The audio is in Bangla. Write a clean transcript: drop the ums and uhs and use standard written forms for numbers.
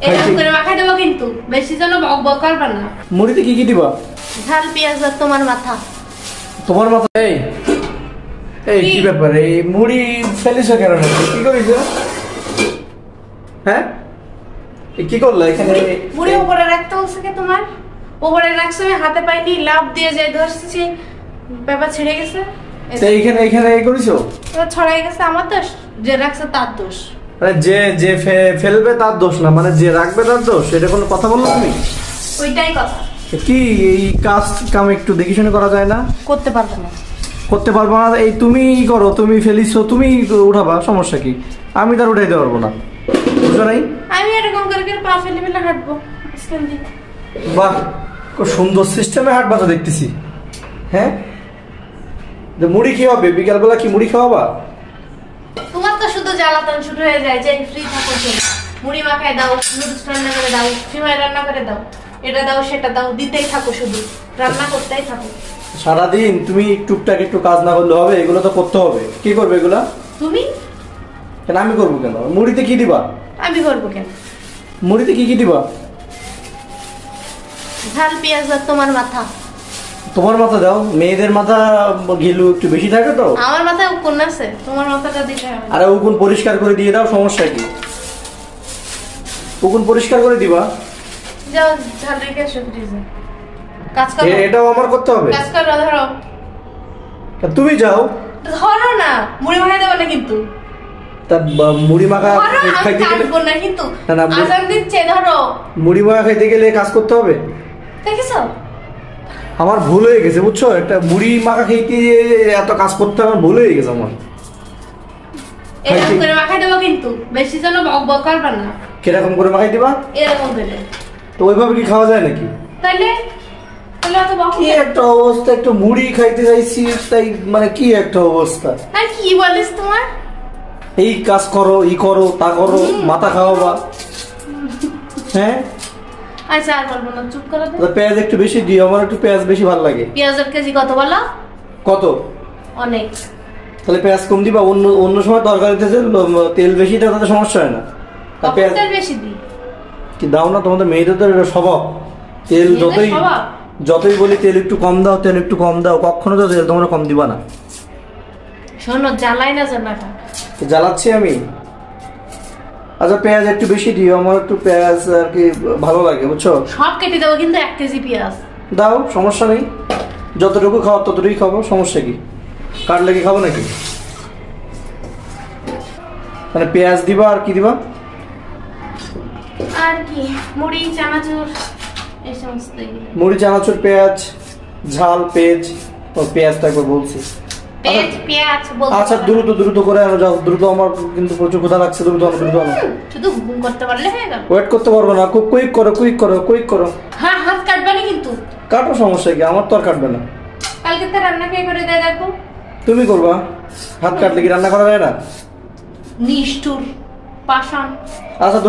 এরকম করে মাখাই দেবো কিন্তু বেশি যেন বক বক করবে না। মুড়িতে কি কি দিবা? ঝাল পেঁয়াজ আর তোমার মাথা। তোমার মাথা? এই এই কি ব্যাপার, এই মুড়ি ফেলিস কেন? কি করিস? হ্যাঁ কি করলে এখানে? মুড়ি উপরে রাখতে বলছে কি তোমার? উপরে রাখছে, আমি হাতে পাইনি, লাভ দিয়ে যাই ধরছি, ব্যাপার ছিঁড়ে গেছে। এইখানে এইখানে এই করিছো? ছড়াই গেছে, আমার দোষ। যে রাখছে তার দোষ। মানে যে ফেলবে তার দোষ না, মানে যে রাখবে তার দোষ। এটা কোনো কথা বললো তুমি? ওইটাই কথা। কি এই কাম একটু দেখে শুনে করা যায় না? করতে পারবে না। করতে পারবো না? এই তুমি করো, তুমি ফেলিছো, তুমি উঠাবা, সমস্যা কি? আমি তার উঠাইতে পারবো না, বুঝো নাই? আমি এরকম করে পা ফেলে ফেলে হাঁটবো। বাহ, খুব সুন্দর সিস্টেমে হাঁটবা তো দেখতেছি। হ্যাঁ, মুড়ি কি হবে? বিকালবেলা কি মুড়ি খাওয়াবা? তোমার তো শুধু জ্বালাতন শুরু হয়ে যায় যে ফ্রি থাকো, মুড়ি মাখায় দাও, নুডলস রান্না করে দাও, সিমাই রান্না করে দাও, এটা দাও সেটা দাও, দিতেই থাকো, শুধু রান্না করতেই থাকো সারাদিন। তুমি টুকটাক একটু কাজ না করলে হবে? এগুলো তো করতে হবে। কি করবে এগুলা? তুমি। কেন আমি করবো কেন? মুড়িতে কি দিবা? আমি করবো কেন? মুড়িতে কি কি দিবা? ঝাল পেঁয়াজ আর তোমার মাথা। তোমার মাথা দাও? মেয়েদের মাথা ঘিলু একটু বেশি থাকে তো। আমার মাথায় উকুন আছে, তোমার মাথাটা দিতে হবে। আরে উকুন পরিষ্কার করে দিয়ে দাও, সমস্যা কি? উকুন পরিষ্কার করে দিবা। যাও ঝাল রেখে এসো ফ্রিজে। কাজ করো। এটাও আমার করতে হবে? কাজ করো, ধরো। তুমি যাও। ধরো না, মুড়ি মাখাই দেবো না কিন্তু। তা মুড়ি মাখা খাইতে গেলে না কিন্তু আজান দিচ্ছে, ধরো। মুড়ি মাখা খাইতে গেলে কাজ করতে হবে। দেখেছো? আমার ভুল হয়ে গেছে, বুঝছো? একটা মুড়ি মাখা খাইতে এত কাজ করতে আমার ভুল হয়ে গেছে আমার। এরকম করে মাখাই দেবো কিন্তু বেশি যেন বক বক করবে না। কিরকম করে মাখাই দিবা? এরকম করে। তো ওইভাবে কি খাওয়া যায় নাকি? তাইলে অত বক কি একটা অবস্থা! একটু মুড়ি খাইতে চাইছি তাই, মানে কি একটা অবস্থা! আর কি বলিস তোমার? এই কাজ করো, ই করো, তা করো, মাথা খাওয়াবা। হ্যাঁ আচ্ছা আর বলবো না, চুপ করে দে। পেঁয়াজ একটু বেশি দিও, আমার একটু পেঁয়াজ বেশি ভালো লাগে। পেঁয়াজের কেজি কত বলো? কত? অনেক। তাহলে পেঁয়াজ কম দিবা। অন্য অন্য সময় তরকারিতে তেল বেশি দেওয়া তাতে সমস্যা হয় না। পেঁয়াজ বেশি দি কি দাও না? তোমাদের মেয়েদের তো এটা স্বভাব। তেল যতই বলি তেল একটু কম দাও, তেল একটু কম দাও, কখনো তো তেল তোমরা কম দিবা না। শোনো, জ্বালাই না জানাটা। জ্বালাচ্ছি আমি? আচ্ছা পেঁয়াজ একটু বেশি দিও, আমার একটু পেঁয়াজ আর কি ভালো লাগে, বুঝছো? সব কেটে দেবো কিন্তু 1 কেজি পেঁয়াজ দাও, সমস্যা নেই। যতটুকু খাওয়া ততটুকুই খাবো, সমস্যা কি? কাটলে কি খাবো নাকি? মানে পেঁয়াজ দিবা আর কি দিবা? আর কি মুড়ি চানাচুর এই সমস্ত। মুড়ি চানাচুর, পেঁয়াজ, ঝাল, পেঁয়াজ। ও পেঁয়াজটা একবার বলছি। আচ্ছা দ্রুত দ্রুত করে আনো, যাও দ্রুত, আমার কিন্তু প্রচুর ক্ষুধা লাগছে। দ্রুত আনো, দ্রুত আনো। শুধু ঘুম করতে পারলে হয়ে গেল। ওয়েট করতে পারবো না, খুব কুইক করো, কুইক করো, কুইক করো। হ্যাঁ, হাত কাটবে না কিন্তু। কাটো, সমস্যা কি? আমার তো আর কাটবে না। কালকে তো রান্না কে করে দেয় দেখো। তুমি করবা? হাত কাটলে কি রান্না করা যায় না? নিষ্ঠুর পাষাণ। আচ্ছা